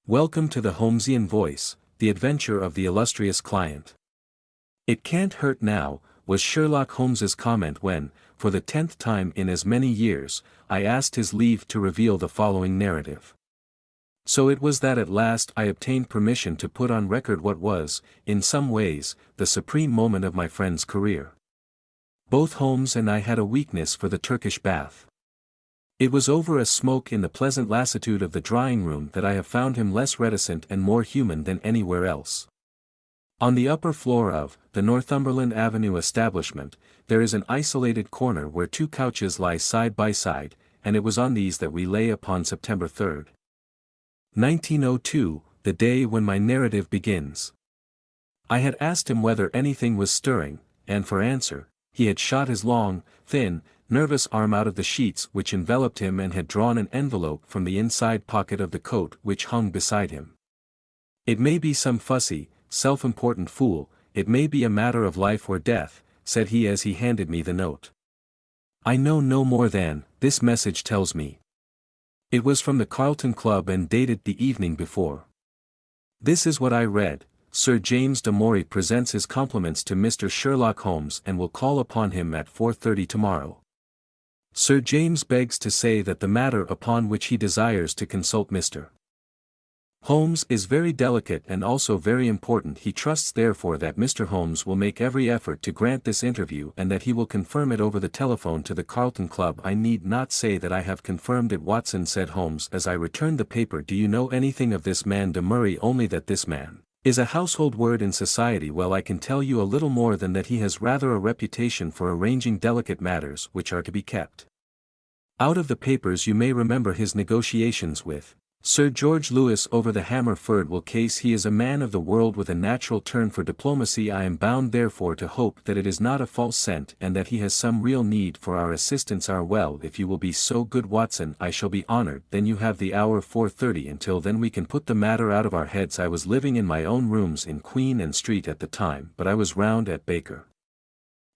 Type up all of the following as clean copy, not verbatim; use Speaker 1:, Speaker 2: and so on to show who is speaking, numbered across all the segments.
Speaker 1: Welcome to the Holmesian Voice, the adventure of the illustrious client. It can't hurt now, was Sherlock Holmes's comment when, for the 10th time in as many years, I asked his leave to reveal the following narrative. So it was that at last I obtained permission to put on record what was, in some ways, the supreme moment of my friend's career. Both Holmes and I had a weakness for the Turkish bath. It was over a smoke in the pleasant lassitude of the drawing room that I have found him less reticent and more human than anywhere else. On the upper floor of the Northumberland Avenue establishment, there is an isolated corner where two couches lie side by side, and it was on these that we lay upon September 3rd. 1902, the day when my narrative begins. I had asked him whether anything was stirring, and for answer, he had shot his long, thin, nervous arm out of the sheets which enveloped him and had drawn an envelope from the inside pocket of the coat which hung beside him. "It may be some fussy, self-important fool, it may be a matter of life or death," said he as he handed me the note. "I know no more than this message tells me." It was from the Carlton Club and dated the evening before. This is what I read: Sir James D'Amory presents his compliments to Mr. Sherlock Holmes and will call upon him at 4:30 tomorrow. Sir James begs to say that the matter upon which he desires to consult Mr. Holmes is very delicate and also very important. He trusts therefore that Mr. Holmes will make every effort to grant this interview and that he will confirm it over the telephone to the Carlton Club. "I need not say that I have confirmed it, Watson," said Holmes as I returned the paper. "Do you know anything of this man D'Amory?" "Only that this man is a household word in society." "Well, I can tell you a little more than that. He has rather a reputation for arranging delicate matters which are to be kept out of the papers. You may remember his negotiations with Sir George Lewis over the Hammer-Furdwell case. He is a man of the world with a natural turn for diplomacy. I am bound therefore to hope that it is not a false scent and that he has some real need for our assistance. Well, if you will be so good, Watson, I shall be honored." "Then you have the hour 4:30. Until then we can put the matter out of our heads." I was living in my own rooms in Queen Anne Street at the time, but I was round at Baker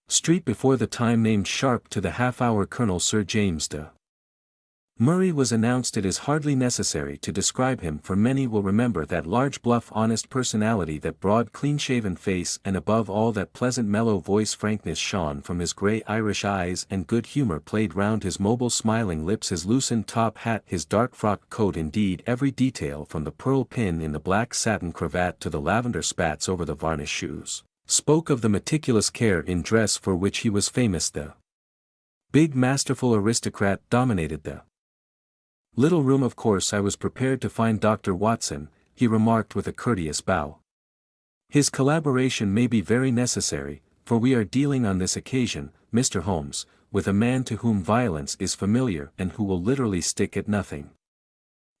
Speaker 1: Street before the time named sharp to the half-hour. Colonel Sir James D'Amory was announced. It is hardly necessary to describe him, for many will remember that large, bluff, honest personality, that broad, clean-shaven face, and above all that pleasant mellow voice. Frankness shone from his grey Irish eyes and good humour played round his mobile smiling lips. His loosened top hat, his dark frock coat, indeed every detail from the pearl pin in the black satin cravat to the lavender spats over the varnished shoes, spoke of the meticulous care in dress for which he was famous. The big masterful aristocrat dominated the little room. "Of course I was prepared to find Dr. Watson," he remarked with a courteous bow. "His collaboration may be very necessary, for we are dealing on this occasion, Mr. Holmes, with a man to whom violence is familiar and who will literally stick at nothing.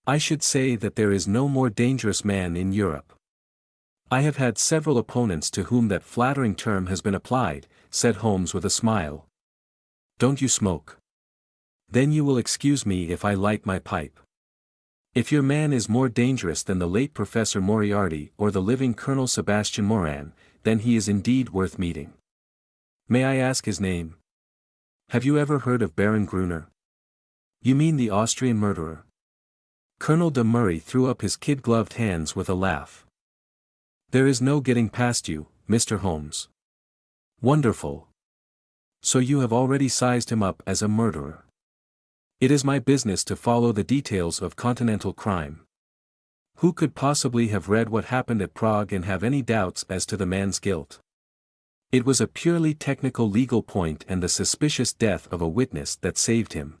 Speaker 1: I should say that there is no more dangerous man in Europe." "I have had several opponents to whom that flattering term has been applied," said Holmes with a smile. "Don't you smoke? Then you will excuse me if I light my pipe. If your man is more dangerous than the late Professor Moriarty or the living Colonel Sebastian Moran, then he is indeed worth meeting. May I ask his name? Have you ever heard of Baron Gruner?" "You mean the Austrian murderer?" Colonel D'Amory threw up his kid-gloved hands with a laugh. "There is no getting past you, Mr. Holmes." "Wonderful. So you have already sized him up as a murderer." "It is my business to follow the details of continental crime. Who could possibly have read what happened at Prague and have any doubts as to the man's guilt? It was a purely technical legal point and the suspicious death of a witness that saved him.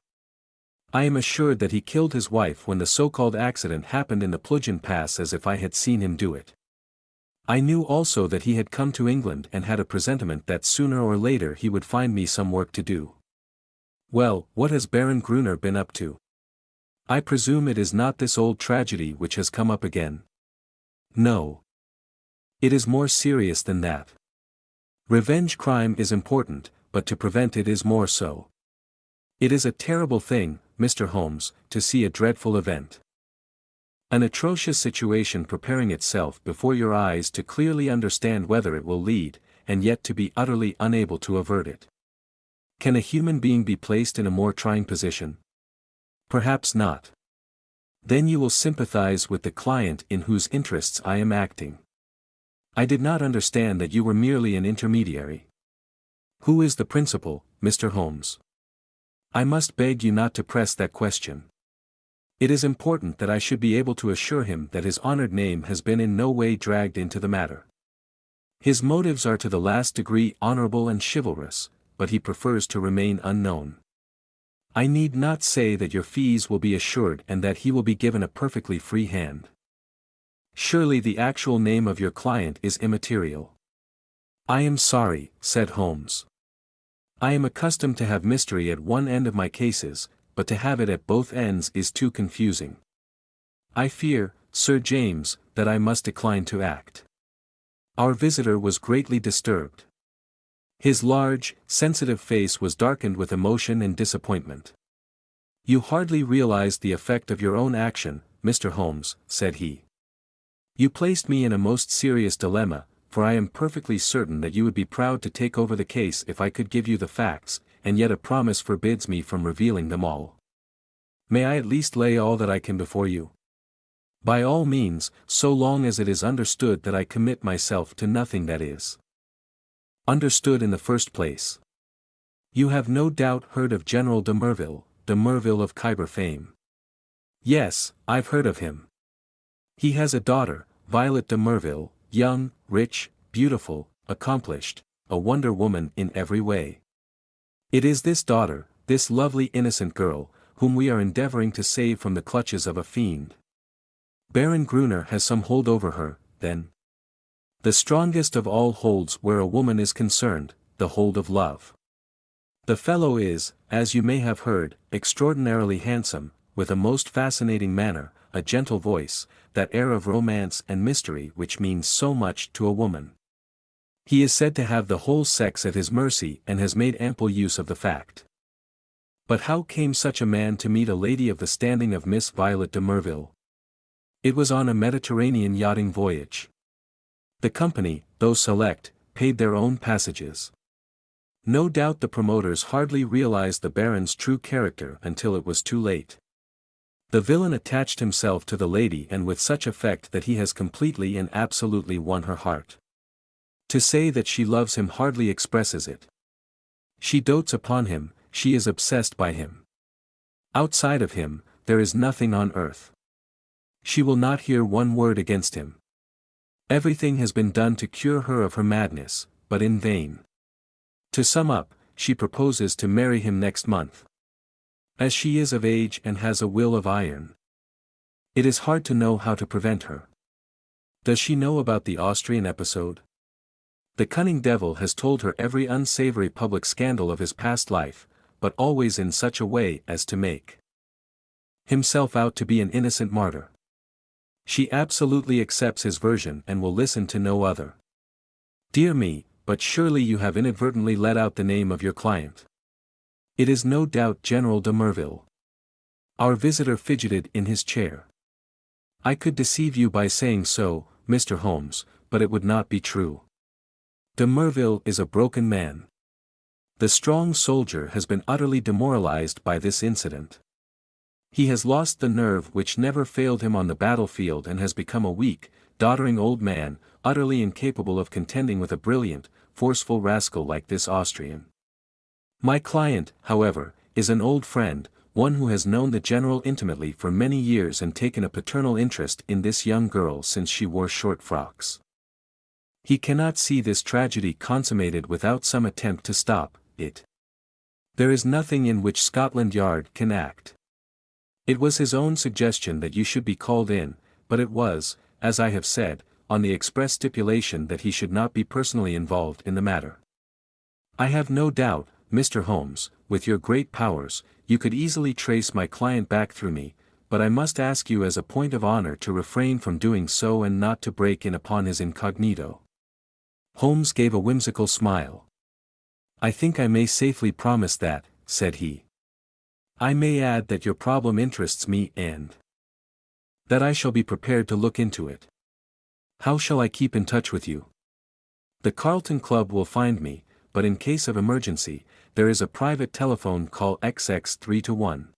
Speaker 1: I am assured that he killed his wife when the so-called accident happened in the Plugin Pass, as if I had seen him do it. I knew also that he had come to England and had a presentiment that sooner or later he would find me some work to do." "Well, what has Baron Gruner been up to? I presume it is not this old tragedy which has come up again?" "No. It is more serious than that. Revenge crime is important, but to prevent it is more so. It is a terrible thing, Mr. Holmes, to see a dreadful event, an atrocious situation preparing itself before your eyes, to clearly understand whether it will lead, and yet to be utterly unable to avert it. Can a human being be placed in a more trying position? Perhaps not. Then you will sympathize with the client in whose interests I am acting. I did not understand that you were merely an intermediary. Who is the principal, Mr. Holmes? I must beg you not to press that question. It is important that I should be able to assure him that his honored name has been in no way dragged into the matter. His motives are to the last degree honorable and chivalrous, but he prefers to remain unknown. I need not say that your fees will be assured and that he will be given a perfectly free hand. Surely the actual name of your client is immaterial. I am sorry, said Holmes. I am accustomed to have mystery at one end of my cases, but to have it at both ends is too confusing. I fear, Sir James, that I must decline to act. Our visitor was greatly disturbed. His large, sensitive face was darkened with emotion and disappointment. You hardly realized the effect of your own action, Mr. Holmes, said he. You placed me in a most serious dilemma, for I am perfectly certain that you would be proud to take over the case if I could give you the facts, and yet a promise forbids me from revealing them all. May I at least lay all that I can before you? By all means, so long as it is understood that I commit myself to nothing that is understood in the first place. You have no doubt heard of General de Merville of Khyber fame. Yes, I've heard of him. He has a daughter, Violet de Merville, young, rich, beautiful, accomplished, a wonder woman in every way. It is this daughter, this lovely innocent girl, whom we are endeavoring to save from the clutches of a fiend. Baron Gruner has some hold over her, then. The strongest of all holds where a woman is concerned, the hold of love. The fellow is, as you may have heard, extraordinarily handsome, with a most fascinating manner, a gentle voice, that air of romance and mystery which means so much to a woman. He is said to have the whole sex at his mercy and has made ample use of the fact. But how came such a man to meet a lady of the standing of Miss Violet de Merville? It was on a Mediterranean yachting voyage. The company, though select, paid their own passages. No doubt the promoters hardly realized the Baron's true character until it was too late. The villain attached himself to the lady and with such effect that he has completely and absolutely won her heart. To say that she loves him hardly expresses it. She dotes upon him, she is obsessed by him. Outside of him, there is nothing on earth. She will not hear one word against him. Everything has been done to cure her of her madness, but in vain. To sum up, she proposes to marry him next month. As she is of age and has a will of iron, it is hard to know how to prevent her. Does she know about the Austrian episode? The cunning devil has told her every unsavory public scandal of his past life, but always in such a way as to make himself out to be an innocent martyr. She absolutely accepts his version and will listen to no other. Dear me, but surely you have inadvertently let out the name of your client. It is no doubt General de Merville. Our visitor fidgeted in his chair. I could deceive you by saying so, Mr. Holmes, but it would not be true. De Merville is a broken man. The strong soldier has been utterly demoralized by this incident. He has lost the nerve which never failed him on the battlefield and has become a weak, doddering old man, utterly incapable of contending with a brilliant, forceful rascal like this Austrian. My client, however, is an old friend, one who has known the general intimately for many years and taken a paternal interest in this young girl since she wore short frocks. He cannot see this tragedy consummated without some attempt to stop it. There is nothing in which Scotland Yard can act. It was his own suggestion that you should be called in, but it was, as I have said, on the express stipulation that he should not be personally involved in the matter. I have no doubt, Mr. Holmes, with your great powers, you could easily trace my client back through me, but I must ask you as a point of honor to refrain from doing so and not to break in upon his incognito. Holmes gave a whimsical smile. I think I may safely promise that, said he. I may add that your problem interests me and that I shall be prepared to look into it. How shall I keep in touch with you? The Carlton Club will find me, but in case of emergency, there is a private telephone call XX 3 to 1.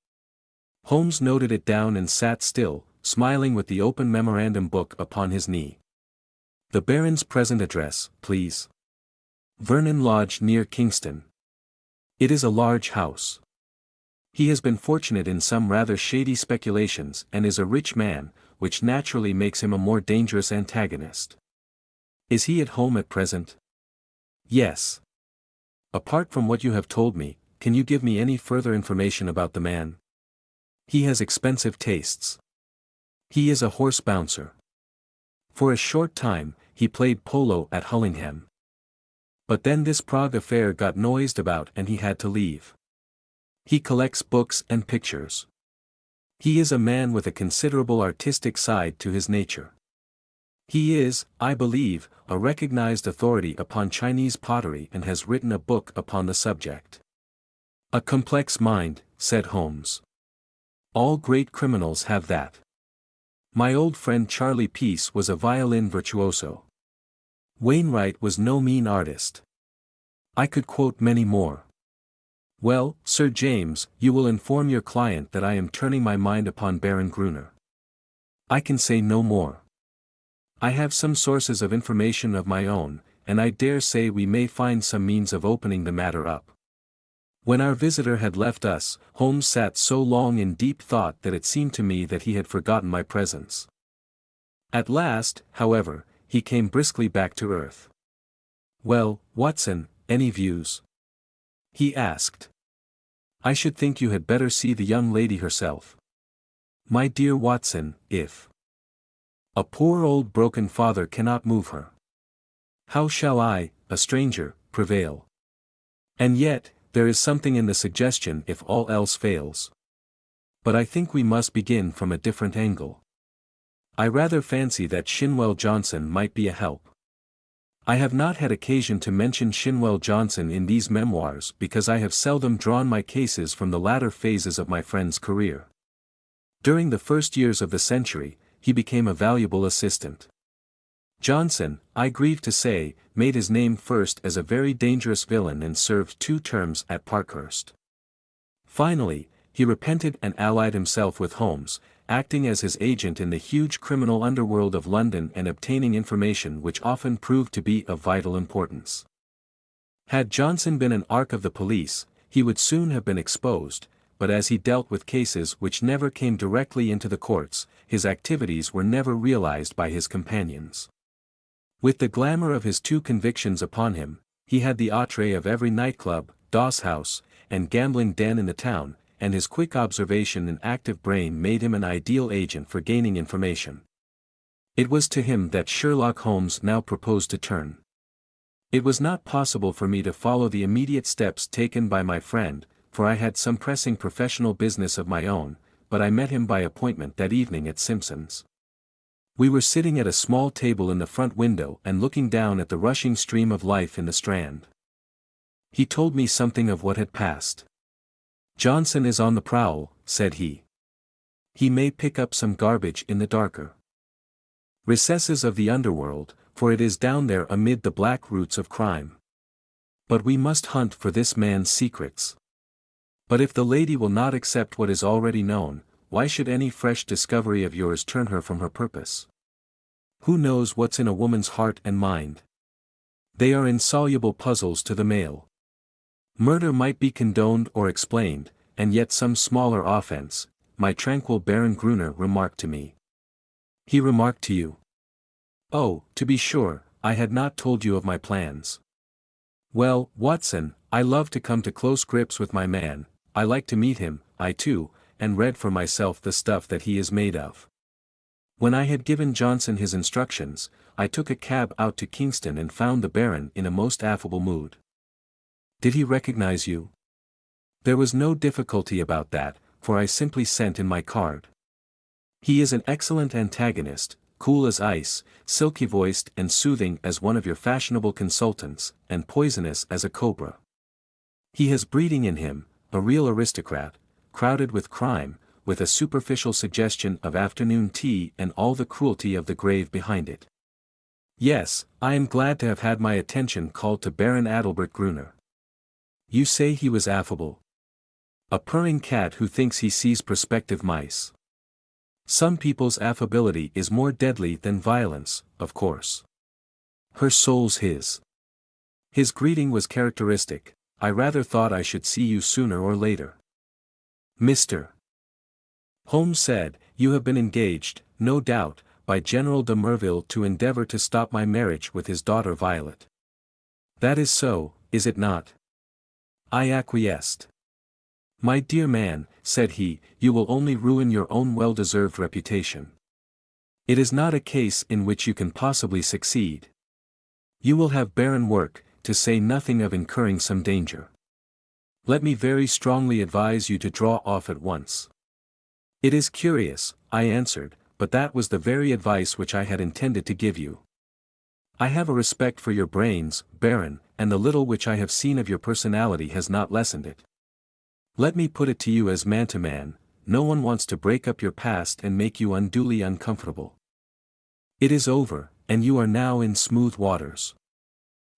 Speaker 1: Holmes noted it down and sat still, smiling with the open memorandum book upon his knee. The Baron's present address, please. Vernon Lodge near Kingston. It is a large house. He has been fortunate in some rather shady speculations and is a rich man, which naturally makes him a more dangerous antagonist. Is he at home at present? Yes. Apart from what you have told me, can you give me any further information about the man? He has expensive tastes. He is a horse bouncer. For a short time, he played polo at Hullingham. But then this Prague affair got noised about and he had to leave. He collects books and pictures. He is a man with a considerable artistic side to his nature. He is, I believe, a recognized authority upon Chinese pottery and has written a book upon the subject. A complex mind, said Holmes. All great criminals have that. My old friend Charlie Peace was a violin virtuoso. Wainwright was no mean artist. I could quote many more. Well, Sir James, you will inform your client that I am turning my mind upon Baron Gruner. I can say no more. I have some sources of information of my own, and I dare say we may find some means of opening the matter up. When our visitor had left us, Holmes sat so long in deep thought that it seemed to me that he had forgotten my presence. At last, however, he came briskly back to earth. Well, Watson, any views? He asked. I should think you had better see the young lady herself. My dear Watson, if a poor old broken father cannot move her, how shall I, a stranger, prevail? And yet, there is something in the suggestion if all else fails. But I think we must begin from a different angle. I rather fancy that Shinwell Johnson might be a help. I have not had occasion to mention Shinwell Johnson in these memoirs because I have seldom drawn my cases from the latter phases of my friend's career. During the first years of the century, he became a valuable assistant. Johnson, I grieve to say, made his name first as a very dangerous villain and served 2 terms at Parkhurst. Finally, he repented and allied himself with Holmes, acting as his agent in the huge criminal underworld of London and obtaining information which often proved to be of vital importance. Had Johnson been an arc of the police, he would soon have been exposed, but as he dealt with cases which never came directly into the courts, his activities were never realized by his companions. With the glamour of his 2 convictions upon him, he had the entree of every nightclub, doss house, and gambling den in the town, and his quick observation and active brain made him an ideal agent for gaining information. It was to him that Sherlock Holmes now proposed to turn. It was not possible for me to follow the immediate steps taken by my friend, for I had some pressing professional business of my own, but I met him by appointment that evening at Simpson's. We were sitting at a small table in the front window and looking down at the rushing stream of life in the Strand. He told me something of what had passed. Johnson is on the prowl, said he. He may pick up some garbage in the darker recesses of the underworld, for it is down there amid the black roots of crime. But we must hunt for this man's secrets. But if the lady will not accept what is already known, why should any fresh discovery of yours turn her from her purpose? Who knows what's in a woman's heart and mind? They are insoluble puzzles to the male. Murder might be condoned or explained, and yet some smaller offense, my tranquil Baron Gruner remarked to me. He remarked to you? Oh, to be sure, I had not told you of my plans. Well, Watson, I love to come to close grips with my man, I like to meet him, I too, and read for myself the stuff that he is made of. When I had given Johnson his instructions, I took a cab out to Kingston and found the Baron in a most affable mood. Did he recognize you? There was no difficulty about that, for I simply sent in my card. He is an excellent antagonist, cool as ice, silky-voiced and soothing as one of your fashionable consultants, and poisonous as a cobra. He has breeding in him, a real aristocrat, crowded with crime, with a superficial suggestion of afternoon tea and all the cruelty of the grave behind it. Yes, I am glad to have had my attention called to Baron Adalbert Gruner. You say he was affable. A purring cat who thinks he sees prospective mice. Some people's affability is more deadly than violence, of course. Her soul's his. His greeting was characteristic. I rather thought I should see you sooner or later. Mr. Holmes said, you have been engaged, no doubt, by General de Merville to endeavor to stop my marriage with his daughter Violet. That is so, is it not? I acquiesced. My dear man, said he, you will only ruin your own well-deserved reputation. It is not a case in which you can possibly succeed. You will have barren work, to say nothing of incurring some danger. Let me very strongly advise you to draw off at once. It is curious, I answered, but that was the very advice which I had intended to give you. I have a respect for your brains, Baron, and the little which I have seen of your personality has not lessened it. Let me put it to you as man to man, no one wants to break up your past and make you unduly uncomfortable. It is over, and you are now in smooth waters.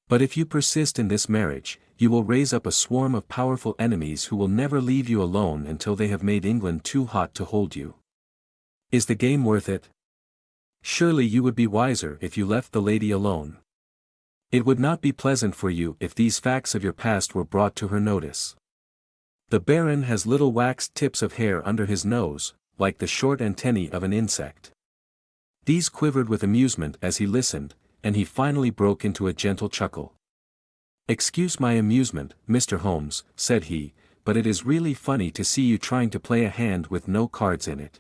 Speaker 1: But if you persist in this marriage, you will raise up a swarm of powerful enemies who will never leave you alone until they have made England too hot to hold you. Is the game worth it? Surely you would be wiser if you left the lady alone. It would not be pleasant for you if these facts of your past were brought to her notice. The Baron has little waxed tips of hair under his nose, like the short antennae of an insect. These quivered with amusement as he listened, and he finally broke into a gentle chuckle. Excuse my amusement, Mr. Holmes, said he, but it is really funny to see you trying to play a hand with no cards in it.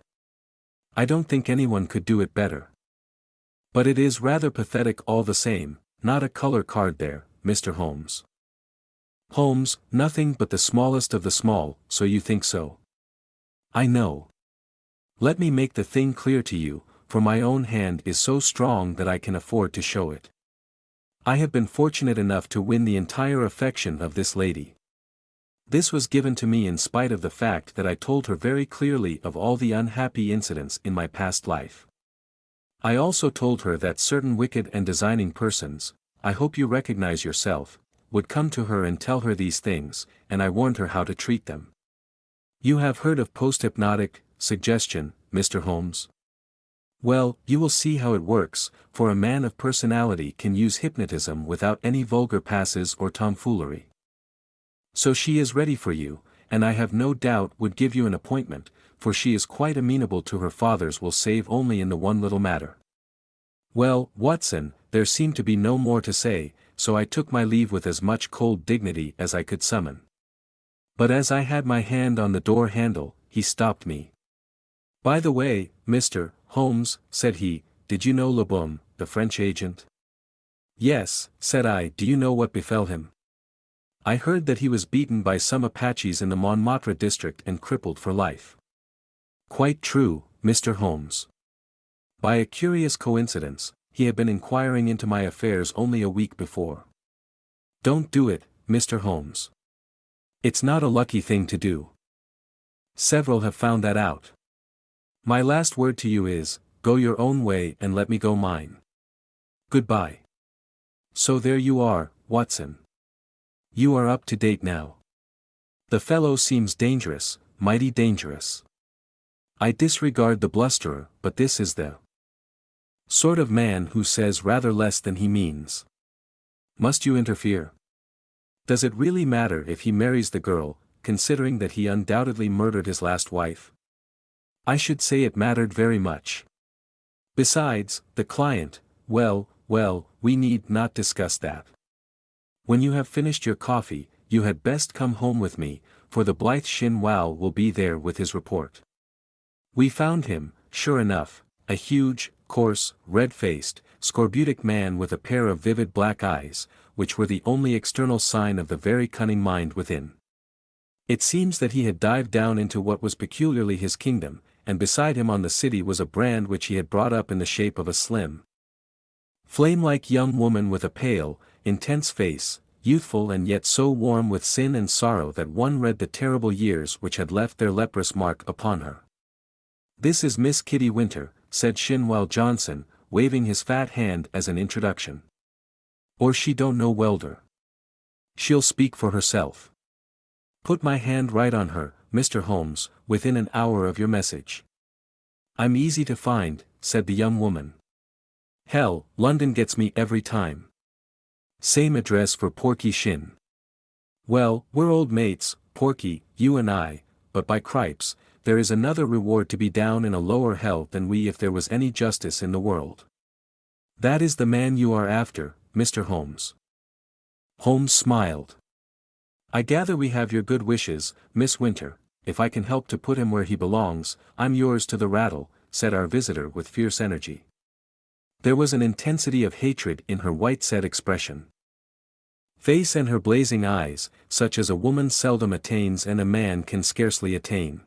Speaker 1: I don't think anyone could do it better. But it is rather pathetic all the same, not a color card there, Mr. Holmes. Holmes, nothing but the smallest of the small, so you think so? I know. Let me make the thing clear to you, for my own hand is so strong that I can afford to show it. I have been fortunate enough to win the entire affection of this lady. This was given to me in spite of the fact that I told her very clearly of all the unhappy incidents in my past life. I also told her that certain wicked and designing persons, I hope you recognize yourself, would come to her and tell her these things, and I warned her how to treat them. You have heard of post-hypnotic suggestion, Mr. Holmes? Well, you will see how it works, for a man of personality can use hypnotism without any vulgar passes or tomfoolery. So she is ready for you, and I have no doubt would give you an appointment, for she is quite amenable to her father's will save only in the one little matter. Well, Watson, there seemed to be no more to say, so I took my leave with as much cold dignity as I could summon. But as I had my hand on the door handle, he stopped me. By the way, Mr. Holmes, said he, did you know Le Bon, the French agent? Yes, said I. Do you know what befell him? I heard that he was beaten by some Apaches in the Montmartre district and crippled for life. Quite true, Mr. Holmes. By a curious coincidence, he had been inquiring into my affairs only a week before. Don't do it, Mr. Holmes. It's not a lucky thing to do. Several have found that out. My last word to you is, go your own way and let me go mine. Goodbye. So there you are, Watson. You are up to date now. The fellow seems dangerous, mighty dangerous. I disregard the blusterer, but this is the sort of man who says rather less than he means. Must you interfere? Does it really matter if he marries the girl, considering that he undoubtedly murdered his last wife? I should say it mattered very much. Besides, the client, well, we need not discuss that. When you have finished your coffee, you had best come home with me, for the blithe Shin Wao will be there with his report. We found him, sure enough, a huge, coarse, red-faced, scorbutic man with a pair of vivid black eyes, which were the only external sign of the very cunning mind within. It seems that he had dived down into what was peculiarly his kingdom, and beside him on the city was a brand which he had brought up in the shape of a slim, flame-like young woman with a pale, intense face, youthful and yet so warm with sin and sorrow that one read the terrible years which had left their leprous mark upon her. This is Miss Kitty Winter, said Shinwell Johnson, waving his fat hand as an introduction. Or she don't know welder. She'll speak for herself. Put my hand right on her, Mr. Holmes, within an hour of your message. I'm easy to find, said the young woman. Hell, London gets me every time. Same address for Porky Shin. Well, we're old mates, Porky, you and I, but by cripes, there is another reward to be down in a lower hell than we if there was any justice in the world. That is the man you are after, Mr. Holmes. Holmes smiled. I gather we have your good wishes, Miss Winter. If I can help to put him where he belongs, I'm yours to the rattle, said our visitor with fierce energy. There was an intensity of hatred in her white-set expression. Face and her blazing eyes, such as a woman seldom attains and a man can scarcely attain.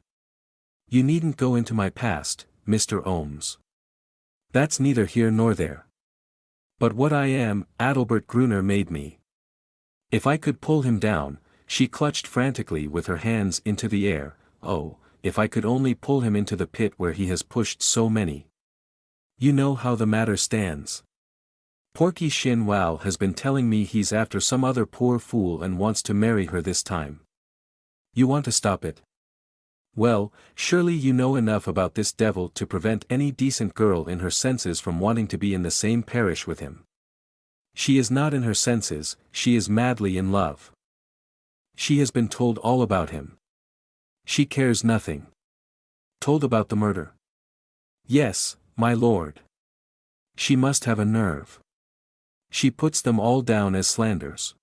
Speaker 1: You needn't go into my past, Mr. Holmes. That's neither here nor there. But what I am, Adalbert Gruner made me. If I could pull him down, she clutched frantically with her hands into the air, oh, if I could only pull him into the pit where he has pushed so many. You know how the matter stands. Porky Shin Wow has been telling me he's after some other poor fool and wants to marry her this time. You want to stop it? Well, surely you know enough about this devil to prevent any decent girl in her senses from wanting to be in the same parish with him. She is not in her senses, she is madly in love. She has been told all about him. She cares nothing. Told about the murder? Yes, my lord. She must have a nerve. She puts them all down as slanders.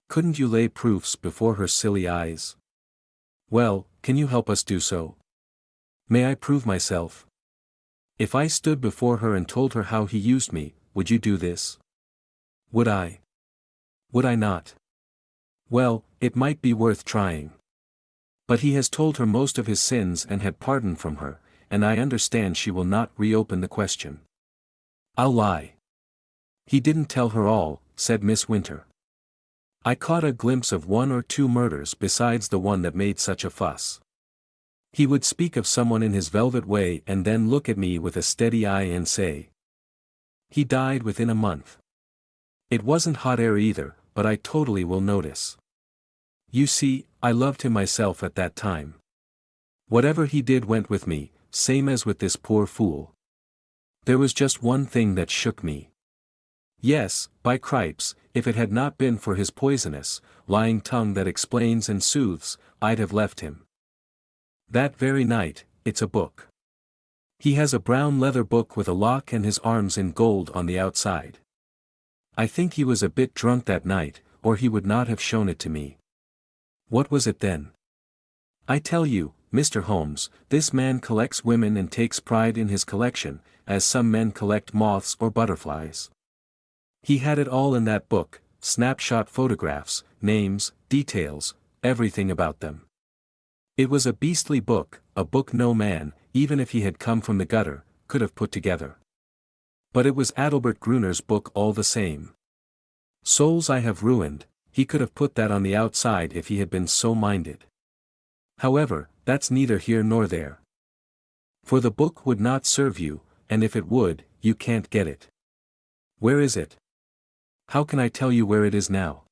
Speaker 1: Couldn't you lay proofs before her silly eyes? Well, can you help us do so? May I prove myself? If I stood before her and told her how he used me, would you do this? Would I? Would I not? Well, it might be worth trying. But he has told her most of his sins and had pardon from her, and I understand she will not reopen the question. I'll lie. He didn't tell her all, said Miss Winter. I caught a glimpse of 1 or 2 murders besides the one that made such a fuss. He would speak of someone in his velvet way and then look at me with a steady eye and say, he died within a month. It wasn't hot air either, but I totally will notice. You see, I loved him myself at that time. Whatever he did went with me, same as with this poor fool. There was just one thing that shook me. Yes, by cripes, if it had not been for his poisonous, lying tongue that explains and soothes, I'd have left him. That very night, it's a book. He has a brown leather book with a lock and his arms in gold on the outside. I think he was a bit drunk that night, or he would not have shown it to me. What was it then? I tell you, Mr. Holmes, this man collects women and takes pride in his collection, as some men collect moths or butterflies. He had it all in that book, snapshot photographs, names, details, everything about them. It was a beastly book, a book no man, even if he had come from the gutter, could have put together. But it was Adalbert Gruner's book all the same. Souls I have ruined, he could have put that on the outside if he had been so minded. However, that's neither here nor there. For the book would not serve you, and if it would, you can't get it. Where is it? How can I tell you where it is now?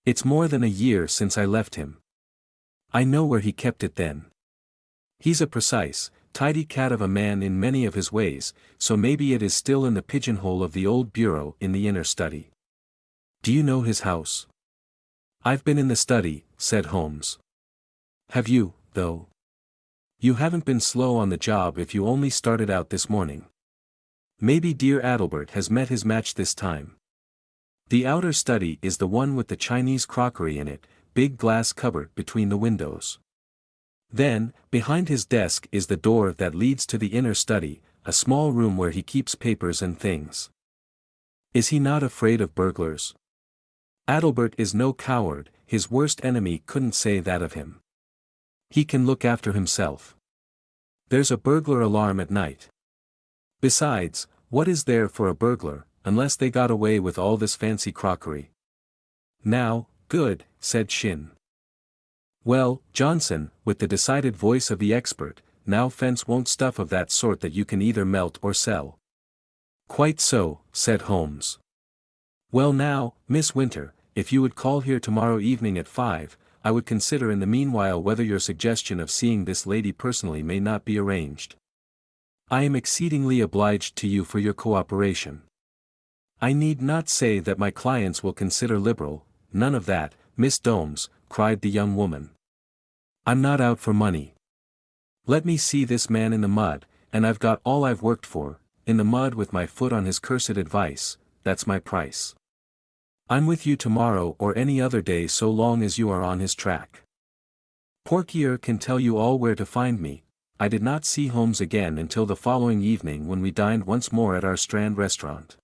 Speaker 1: It's more than a year since I left him. I know where he kept it then. He's a precise, tidy cat of a man in many of his ways, so maybe it is still in the pigeonhole of the old bureau in the inner study. Do you know his house? I've been in the study, said Holmes. Have you, though? You haven't been slow on the job if you only started out this morning. Maybe dear Adalbert has met his match this time. The outer study is the one with the Chinese crockery in it, big glass cupboard between the windows. Then, behind his desk is the door that leads to the inner study, a small room where he keeps papers and things. Is he not afraid of burglars? Adalbert is no coward, his worst enemy couldn't say that of him. He can look after himself. There's a burglar alarm at night. Besides, what is there for a burglar, unless they got away with all this fancy crockery? Now, good, said Shin. Well, Johnson, with the decided voice of the expert, now fence won't stuff of that sort that you can either melt or sell. Quite so, said Holmes. Well now, Miss Winter, if you would call here tomorrow evening at 5, I would consider in the meanwhile whether your suggestion of seeing this lady personally may not be arranged. I am exceedingly obliged to you for your cooperation. I need not say that my clients will consider liberal, none of that, Miss Domes, cried the young woman. I'm not out for money. Let me see this man in the mud, and I've got all I've worked for, in the mud with my foot on his cursed advice, that's my price. I'm with you tomorrow or any other day so long as you are on his track. Porquier can tell you all where to find me. I did not see Holmes again until the following evening when we dined once more at our Strand restaurant.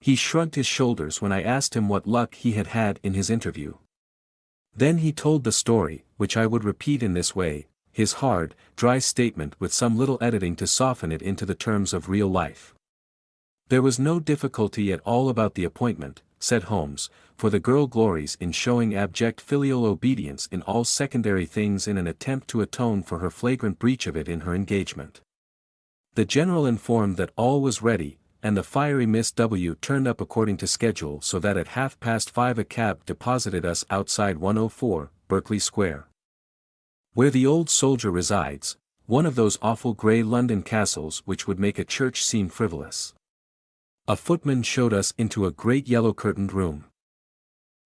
Speaker 1: He shrugged his shoulders when I asked him what luck he had had in his interview. Then he told the story, which I would repeat in this way, his hard, dry statement with some little editing to soften it into the terms of real life. There was no difficulty at all about the appointment, said Holmes, for the girl glories in showing abject filial obedience in all secondary things in an attempt to atone for her flagrant breach of it in her engagement. The General informed that all was ready, and the fiery Miss W turned up according to schedule so that at 5:30 a cab deposited us outside 104, Berkeley Square. Where the old soldier resides, one of those awful grey London castles which would make a church seem frivolous. A footman showed us into a great yellow-curtained room.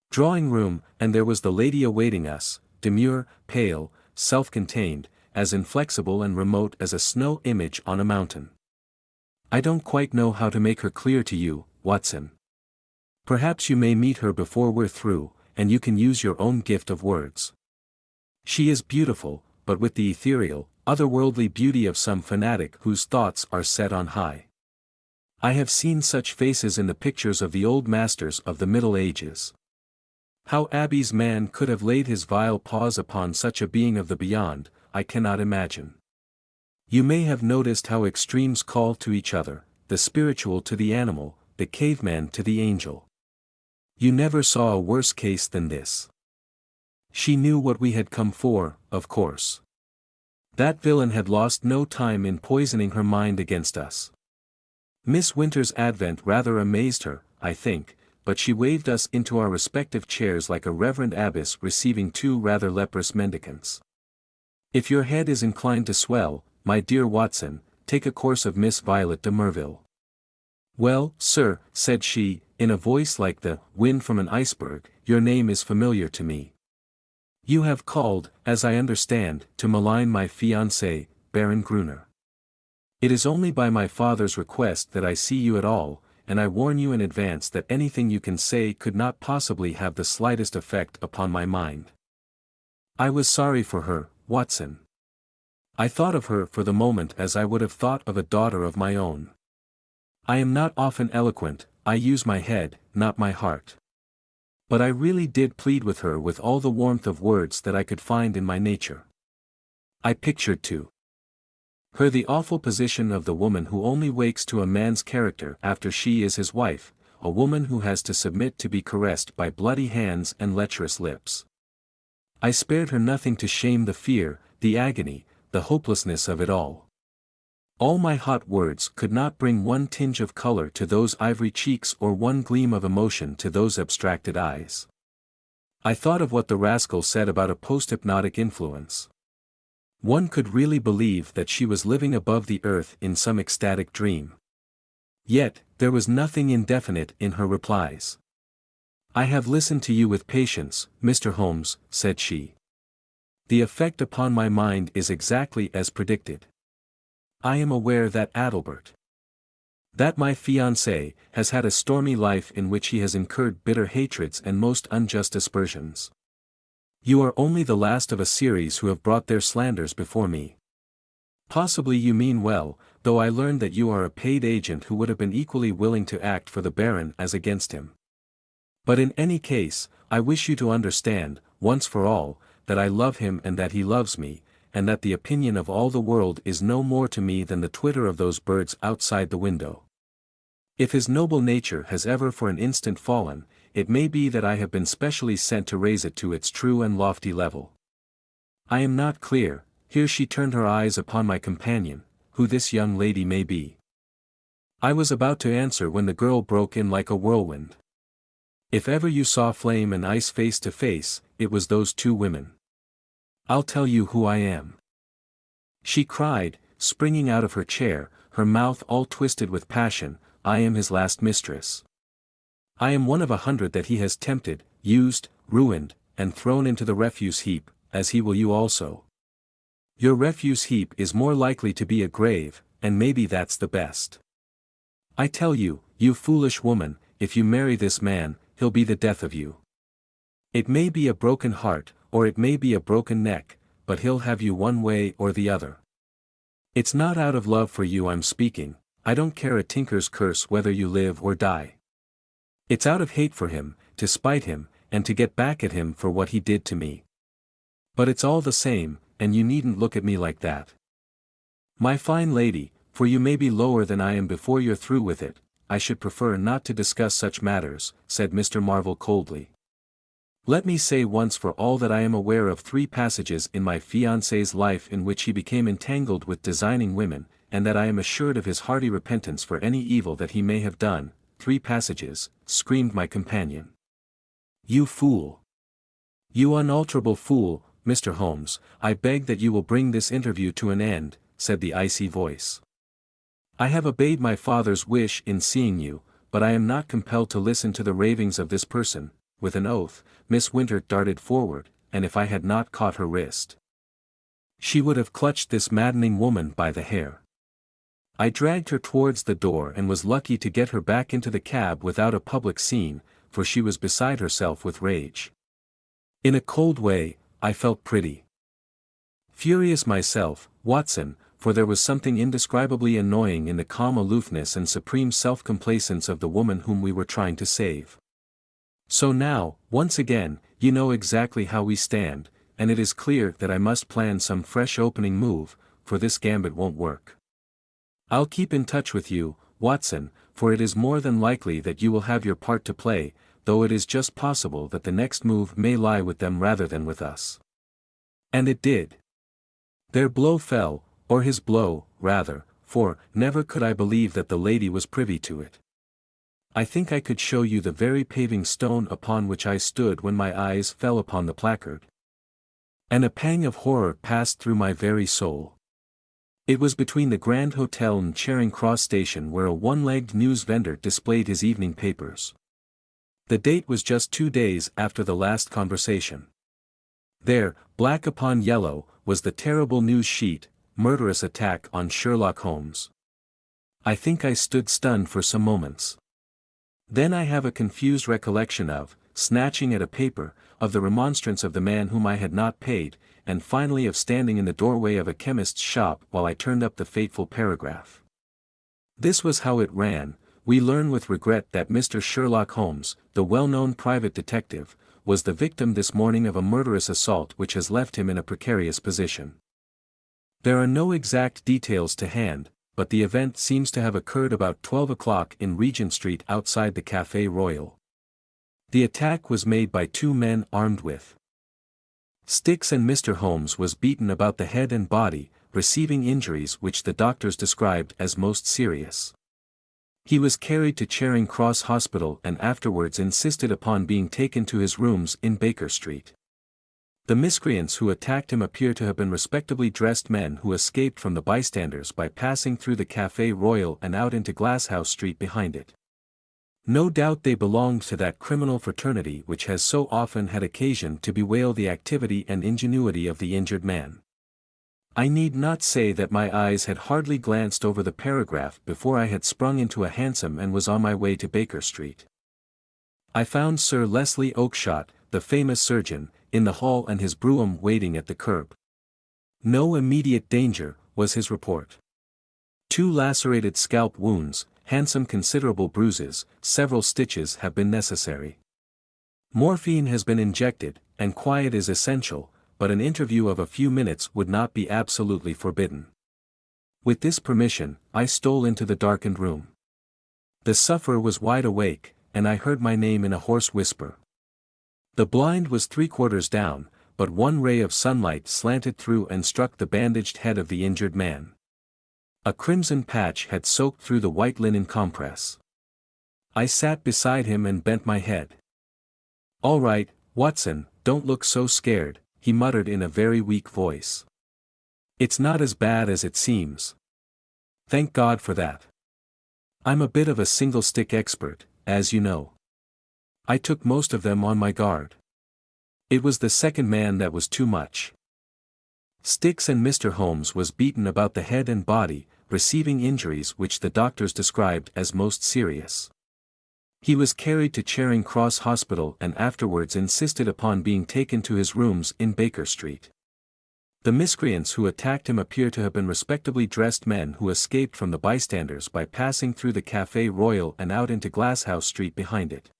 Speaker 1: Drawing room, and there was the lady awaiting us, demure, pale, self-contained, as inflexible and remote as a snow image on a mountain. I don't quite know how to make her clear to you, Watson. Perhaps you may meet her before we're through, and you can use your own gift of words. She is beautiful, but with the ethereal, otherworldly beauty of some fanatic whose thoughts are set on high. I have seen such faces in the pictures of the old masters of the Middle Ages. How Abbey's man could have laid his vile paws upon such a being of the beyond, I cannot imagine. You may have noticed how extremes call to each other, the spiritual to the animal, the caveman to the angel. You never saw a worse case than this. She knew what we had come for, of course. That villain had lost no time in poisoning her mind against us. Miss Winter's advent rather amazed her, I think, but she waved us into our respective chairs like a reverend abbess receiving two rather leprous mendicants. If your head is inclined to swell, my dear Watson, take a course of Miss Violet de Merville. Well, sir, said she, in a voice like the wind from an iceberg, your name is familiar to me. You have called, as I understand, to malign my fiancé, Baron Gruner. It is only by my father's request that I see you at all, and I warn you in advance that anything you can say could not possibly have the slightest effect upon my mind. I was sorry for her, Watson. I thought of her for the moment as I would have thought of a daughter of my own. I am not often eloquent, I use my head, not my heart. But I really did plead with her with all the warmth of words that I could find in my nature. I pictured to her the awful position of the woman who only wakes to a man's character after she is his wife, a woman who has to submit to be caressed by bloody hands and lecherous lips. I spared her nothing to shame the fear, the agony, the hopelessness of it all. All my hot words could not bring one tinge of color to those ivory cheeks or one gleam of emotion to those abstracted eyes. I thought of what the rascal said about a post-hypnotic influence. One could really believe that she was living above the earth in some ecstatic dream. Yet, there was nothing indefinite in her replies. I have listened to you with patience, Mr. Holmes, said she. The effect upon my mind is exactly as predicted. I am aware that Adalbert, that my fiancé, has had a stormy life in which he has incurred bitter hatreds and most unjust aspersions. You are only the last of a series who have brought their slanders before me. Possibly you mean well, though I learned that you are a paid agent who would have been equally willing to act for the Baron as against him. But in any case, I wish you to understand, once for all, that I love him and that he loves me, and that the opinion of all the world is no more to me than the twitter of those birds outside the window. If his noble nature has ever for an instant fallen, it may be that I have been specially sent to raise it to its true and lofty level. I am not clear, here she turned her eyes upon my companion, who this young lady may be. I was about to answer when the girl broke in like a whirlwind. If ever you saw flame and ice face to face, it was those two women. I'll tell you who I am," she cried, springing out of her chair, her mouth all twisted with passion. "I am his last mistress. I am one of 100 that he has tempted, used, ruined, and thrown into the refuse heap, as he will you also. Your refuse heap is more likely to be a grave, and maybe that's the best. I tell you, you foolish woman, if you marry this man, he'll be the death of you. It may be a broken heart, or it may be a broken neck, but he'll have you one way or the other. It's not out of love for you I'm speaking, I don't care a tinker's curse whether you live or die. It's out of hate for him, to spite him, and to get back at him for what he did to me. But it's all the same, and you needn't look at me like that. My fine lady, for you may be lower than I am before you're through with it. I should prefer not to discuss such matters," said Mr. Marvel coldly. "Let me say once for all that I am aware of 3 passages in my fiancé's life in which he became entangled with designing women, and that I am assured of his hearty repentance for any evil that he may have done." 3 passages, screamed my companion. "You fool! You unalterable fool, Mr. Holmes, I beg that you will bring this interview to an end," said the icy voice. "I have obeyed my father's wish in seeing you, but I am not compelled to listen to the ravings of this person." With an oath, Miss Winter darted forward, and if I had not caught her wrist, she would have clutched this maddening woman by the hair. I dragged her towards the door and was lucky to get her back into the cab without a public scene, for she was beside herself with rage. In a cold way, I felt pretty furious myself, Watson, for there was something indescribably annoying in the calm aloofness and supreme self-complacence of the woman whom we were trying to save. "So now, once again, you know exactly how we stand, and it is clear that I must plan some fresh opening move, for this gambit won't work. I'll keep in touch with you, Watson, for it is more than likely that you will have your part to play, though it is just possible that the next move may lie with them rather than with us." And it did. Their blow fell, or his blow, rather, for never could I believe that the lady was privy to it. I think I could show you the very paving stone upon which I stood when my eyes fell upon the placard. And a pang of horror passed through my very soul. It was between the Grand Hotel and Charing Cross Station where a one-legged news vendor displayed his evening papers. The date was just 2 days after the last conversation. There, black upon yellow, was the terrible news sheet, "Murderous attack on Sherlock Holmes." I think I stood stunned for some moments. Then I have a confused recollection of, snatching at a paper, of the remonstrance of the man whom I had not paid, and finally of standing in the doorway of a chemist's shop while I turned up the fateful paragraph. This was how it ran: "We learn with regret that Mr. Sherlock Holmes, the well-known private detective, was the victim this morning of a murderous assault which has left him in a precarious position. There are no exact details to hand, but the event seems to have occurred about 12 o'clock in Regent Street outside the Café Royal. The attack was made by 2 men armed with sticks, and Mr. Holmes was beaten about the head and body, receiving injuries which the doctors described as most serious. He was carried to Charing Cross Hospital and afterwards insisted upon being taken to his rooms in Baker Street. The miscreants who attacked him appear to have been respectably dressed men who escaped from the bystanders by passing through the Café Royal and out into Glasshouse Street behind it. No doubt they belonged to that criminal fraternity which has so often had occasion to bewail the activity and ingenuity of the injured man. I need not say that my eyes had hardly glanced over the paragraph before I had sprung into a hansom and was on my way to Baker Street. I found Sir Leslie Oakshott, the famous surgeon, in the hall and his brougham waiting at the curb. "No immediate danger," was his report. 2 lacerated scalp wounds, handsome considerable bruises, several stitches have been necessary. Morphine has been injected, and quiet is essential, but an interview of a few minutes would not be absolutely forbidden. With this permission, I stole into the darkened room. The sufferer was wide awake, and I heard my name in a hoarse whisper. The blind was 3/4 down, but one ray of sunlight slanted through and struck the bandaged head of the injured man. A crimson patch had soaked through the white linen compress. I sat beside him and bent my head. "All right, Watson, don't look so scared," he muttered in a very weak voice. "It's not as bad as it seems. Thank God for that. I'm a bit of a single-stick expert, as you know. I took most of them on my guard. It was the second man that was too much. Sticks, and Mr. Holmes was beaten about the head and body, receiving injuries which the doctors described as most serious. He was carried to Charing Cross Hospital and afterwards insisted upon being taken to his rooms in Baker Street. The miscreants who attacked him appear to have been respectably dressed men who escaped from the bystanders by passing through the Café Royal and out into Glasshouse Street behind it.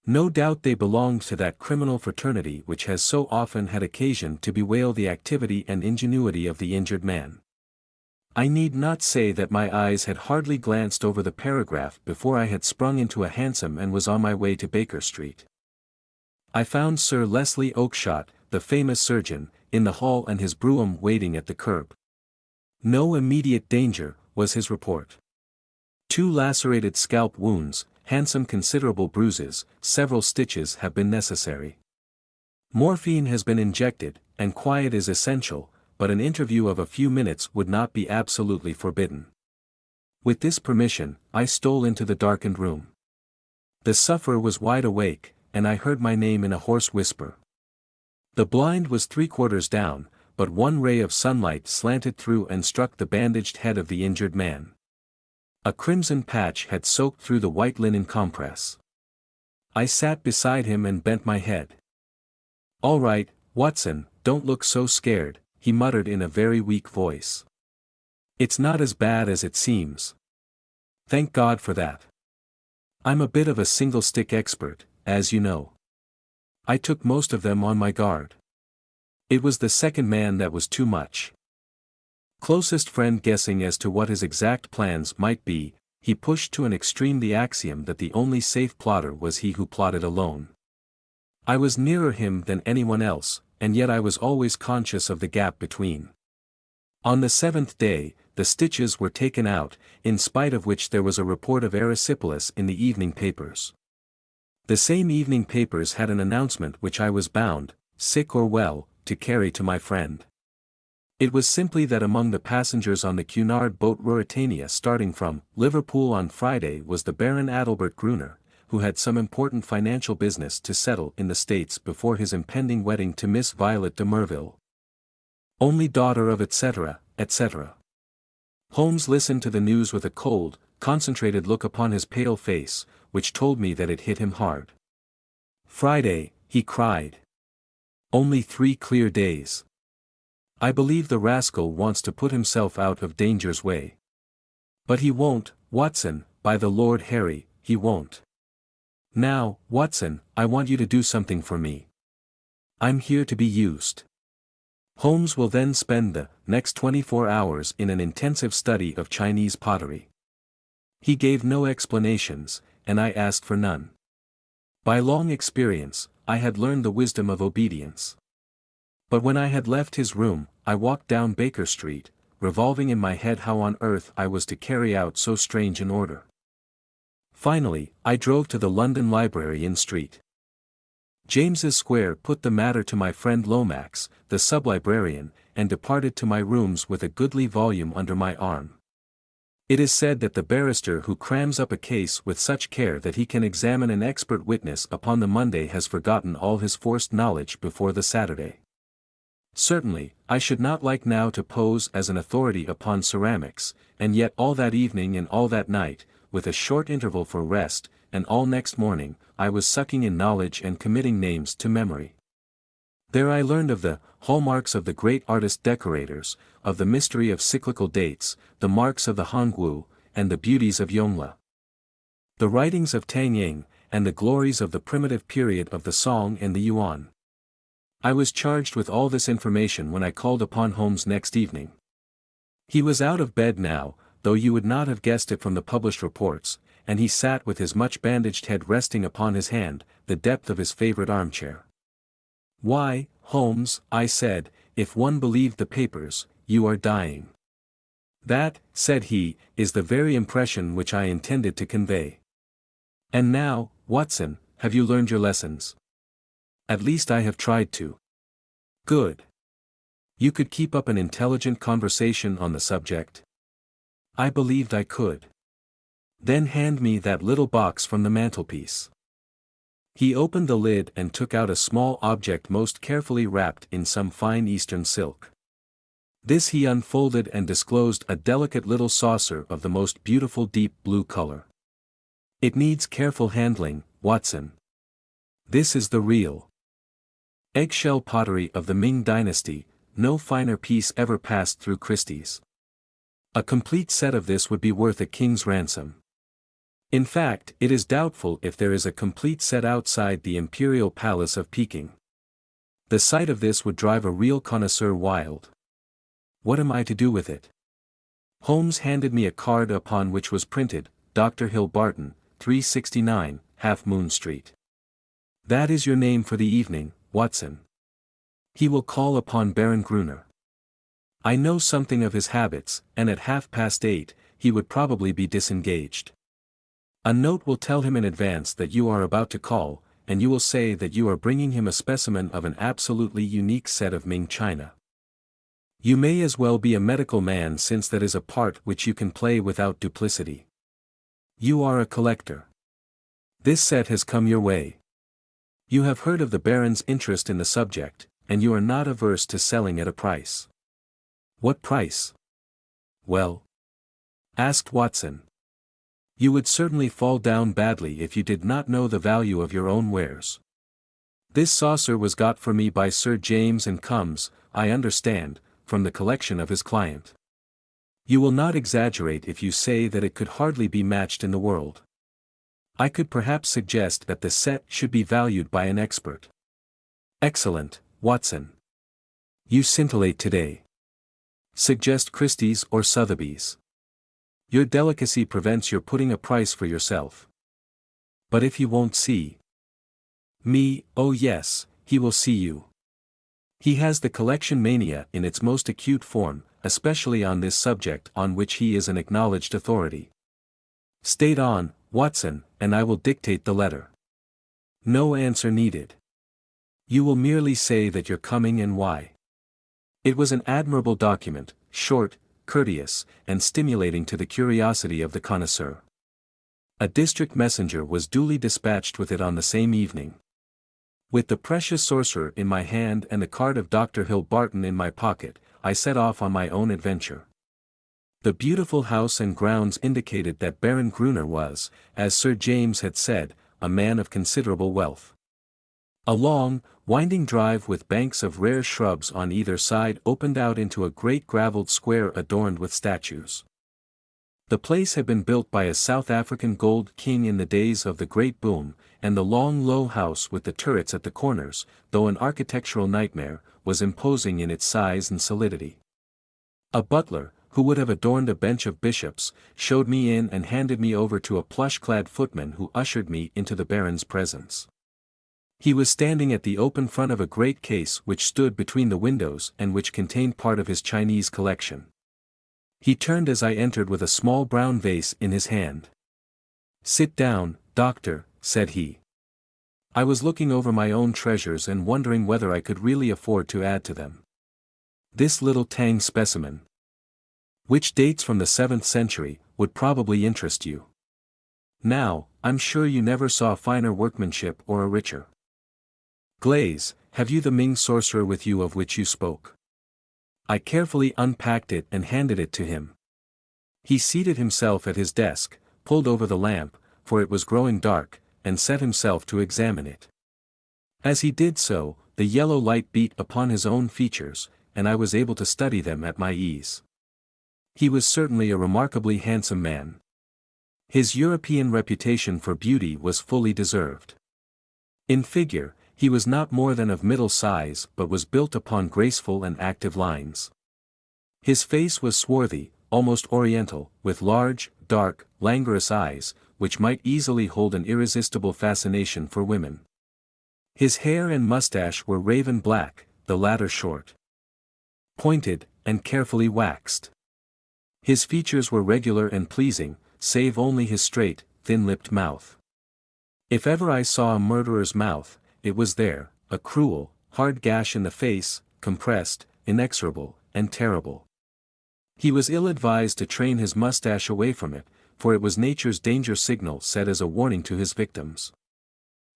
Speaker 1: No doubt they belonged to that criminal fraternity which has so often had occasion to bewail the activity and ingenuity of the injured man. I need not say that my eyes had hardly glanced over the paragraph before I had sprung into a hansom and was on my way to Baker Street. I found Sir Leslie Oakshott, the famous surgeon, in the hall and his brougham waiting at the curb. "No immediate danger," was his report. "2 lacerated scalp wounds, handsome considerable bruises, several stitches have been necessary. Morphine has been injected, and quiet is essential, but an interview of a few minutes would not be absolutely forbidden." With this permission, I stole into the darkened room. The sufferer was wide awake, and I heard my name in a hoarse whisper. The blind was 3/4 down, but one ray of sunlight slanted through and struck the bandaged head of the injured man. A crimson patch had soaked through the white linen compress. I sat beside him and bent my head. "All right, Watson, don't look so scared," he muttered in a very weak voice. "It's not as bad as it seems. Thank God for that. I'm a bit of a single-stick expert, as you know. I took most of them on my guard. It was the second man that was too much." Closest friend guessing as to what his exact plans might be, he pushed to an extreme the axiom that the only safe plotter was he who plotted alone. I was nearer him than anyone else, and yet I was always conscious of the gap between. On the 7th day, the stitches were taken out, in spite of which there was a report of erysipelas in the evening papers. The same evening papers had an announcement which I was bound, sick or well, to carry to my friend. It was simply that among the passengers on the Cunard boat Ruritania starting from Liverpool on Friday was the Baron Adalbert Gruner, who had some important financial business to settle in the States before his impending wedding to Miss Violet de Merville, only daughter of etc., etc. Holmes listened to the news with a cold, concentrated look upon his pale face, which told me that it hit him hard. "Friday," he cried. "Only 3 clear days. I believe the rascal wants to put himself out of danger's way. But he won't, Watson, by the Lord Harry, he won't. Now, Watson, I want you to do something for me. I'm here to be used." Holmes will then spend the next 24 hours in an intensive study of Chinese pottery. He gave no explanations, and I asked for none. By long experience, I had learned the wisdom of obedience. But when I had left his room, I walked down Baker Street, revolving in my head how on earth I was to carry out so strange an order. Finally, I drove to the London Library in Street James's Square, put the matter to my friend Lomax, the sub-librarian, and departed to my rooms with a goodly volume under my arm. It is said that the barrister who crams up a case with such care that he can examine an expert witness upon the Monday has forgotten all his forced knowledge before the Saturday. Certainly, I should not like now to pose as an authority upon ceramics, and yet all that evening and all that night, with a short interval for rest, and all next morning, I was sucking in knowledge and committing names to memory. There I learned of the hallmarks of the great artist-decorators, of the mystery of cyclical dates, the marks of the Hongwu, and the beauties of Yongle, the writings of Tang Ying, and the glories of the primitive period of the Song and the Yuan. I was charged with all this information when I called upon Holmes next evening. He was out of bed now, though you would not have guessed it from the published reports, and he sat with his much bandaged head resting upon his hand, the depth of his favorite armchair. "Why, Holmes," I said, "if one believed the papers, you are dying." "That," said he, "is the very impression which I intended to convey. And now, Watson, have you learned your lessons?" At least I have tried to. Good. You could keep up an intelligent conversation on the subject? I believed I could. Then hand me that little box from the mantelpiece. He opened the lid and took out a small object most carefully wrapped in some fine Eastern silk. This he unfolded and disclosed a delicate little saucer of the most beautiful deep blue color. It needs careful handling, Watson. This is the real eggshell pottery of the Ming dynasty. No finer piece ever passed through Christie's. A complete set of this would be worth a king's ransom. In fact, it is doubtful if there is a complete set outside the Imperial Palace of Peking. The sight of this would drive a real connoisseur wild. What am I to do with it? Holmes handed me a card upon which was printed, Dr. Hill Barton, 369, Half Moon Street. That is your name for the evening, Watson. He will call upon Baron Gruner. I know something of his habits, and at 8:30, he would probably be disengaged. A note will tell him in advance that you are about to call, and you will say that you are bringing him a specimen of an absolutely unique set of Ming china. You may as well be a medical man since that is a part which you can play without duplicity. You are a collector. This set has come your way. You have heard of the Baron's interest in the subject, and you are not averse to selling at a price. What price? Well? Asked Watson. You would certainly fall down badly if you did not know the value of your own wares. This saucer was got for me by Sir James and comes, I understand, from the collection of his client. You will not exaggerate if you say that it could hardly be matched in the world. I could perhaps suggest that the set should be valued by an expert. Excellent, Watson. You scintillate today. Suggest Christie's or Sotheby's. Your delicacy prevents your putting a price for yourself. But if he won't see me, oh yes, he will see you. He has the collection mania in its most acute form, especially on this subject on which he is an acknowledged authority. State on, Watson, and I will dictate the letter. No answer needed. You will merely say that you're coming and why. It was an admirable document, short, courteous, and stimulating to the curiosity of the connoisseur. A district messenger was duly dispatched with it on the same evening. With the precious sorcerer in my hand and the card of Dr. Hill Barton in my pocket, I set off on my own adventure. The beautiful house and grounds indicated that Baron Gruner was, as Sir James had said, a man of considerable wealth. A long, winding drive with banks of rare shrubs on either side opened out into a great gravelled square adorned with statues. The place had been built by a South African gold king in the days of the Great Boom, and the long low house with the turrets at the corners, though an architectural nightmare, was imposing in its size and solidity. A butler, who would have adorned a bench of bishops, showed me in and handed me over to a plush-clad footman who ushered me into the Baron's presence. He was standing at the open front of a great case which stood between the windows and which contained part of his Chinese collection. He turned as I entered with a small brown vase in his hand. "Sit down, doctor," said he. I was looking over my own treasures and wondering whether I could really afford to add to them. This little Tang specimen, which dates from the 7th century, would probably interest you. Now, I'm sure you never saw finer workmanship or a richer glaze. Have you the Ming sorcerer with you of which you spoke? I carefully unpacked it and handed it to him. He seated himself at his desk, pulled over the lamp, for it was growing dark, and set himself to examine it. As he did so, the yellow light beat upon his own features, and I was able to study them at my ease. He was certainly a remarkably handsome man. His European reputation for beauty was fully deserved. In figure, he was not more than of middle size but was built upon graceful and active lines. His face was swarthy, almost oriental, with large, dark, languorous eyes, which might easily hold an irresistible fascination for women. His hair and mustache were raven black, the latter short, pointed, and carefully waxed. His features were regular and pleasing, save only his straight, thin-lipped mouth. If ever I saw a murderer's mouth, it was there, a cruel, hard gash in the face, compressed, inexorable, and terrible. He was ill-advised to train his mustache away from it, for it was nature's danger signal set as a warning to his victims.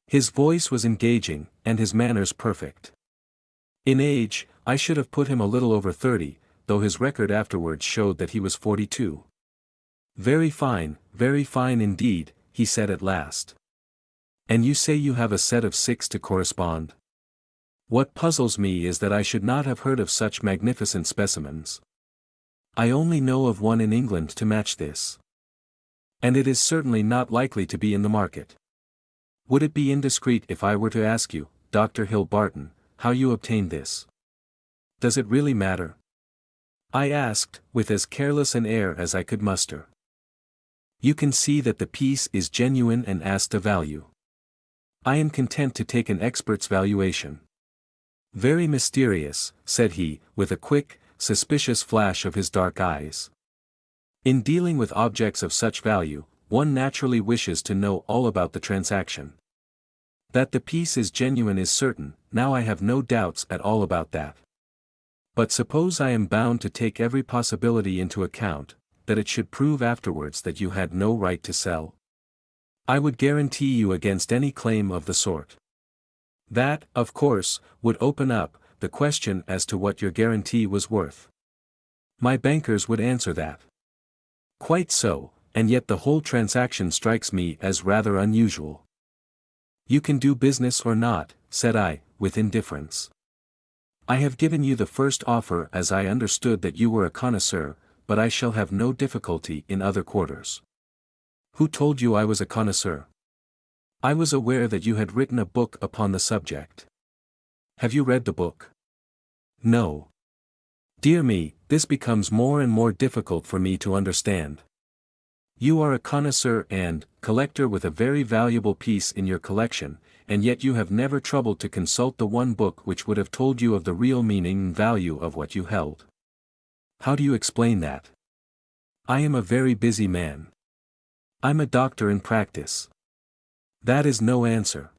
Speaker 1: His voice was engaging, and his manners perfect. In age, I should have put him a little over 30, though his record afterwards showed that he was 42. Very fine indeed," he said at last. "And you say you have a set of 6 to correspond? What puzzles me is that I should not have heard of such magnificent specimens. I only know of one in England to match this. And it is certainly not likely to be in the market. Would it be indiscreet if I were to ask you, Dr. Hill Barton, how you obtained this? Does it really matter?" I asked, with as careless an air as I could muster. "You can see that the piece is genuine and asked a value. I am content to take an expert's valuation." "Very mysterious," said he, with a quick, suspicious flash of his dark eyes. "In dealing with objects of such value, one naturally wishes to know all about the transaction. That the piece is genuine is certain, now I have no doubts at all about that. But suppose I am bound to take every possibility into account, that it should prove afterwards that you had no right to sell? I would guarantee you against any claim of the sort. That, of course, would open up the question as to what your guarantee was worth. My bankers would answer that. Quite so, and yet the whole transaction strikes me as rather unusual." "You can do business or not," said I, with indifference. "I have given you the first offer as I understood that you were a connoisseur, but I shall have no difficulty in other quarters." "Who told you I was a connoisseur?" "I was aware that you had written a book upon the subject." "Have you read the book?" "No." "Dear me, this becomes more and more difficult for me to understand. You are a connoisseur and collector with a very valuable piece in your collection, and yet you have never troubled to consult the one book which would have told you of the real meaning and value of what you held. How do you explain that?" "I am a very busy man. I'm a doctor in practice." "That is no answer.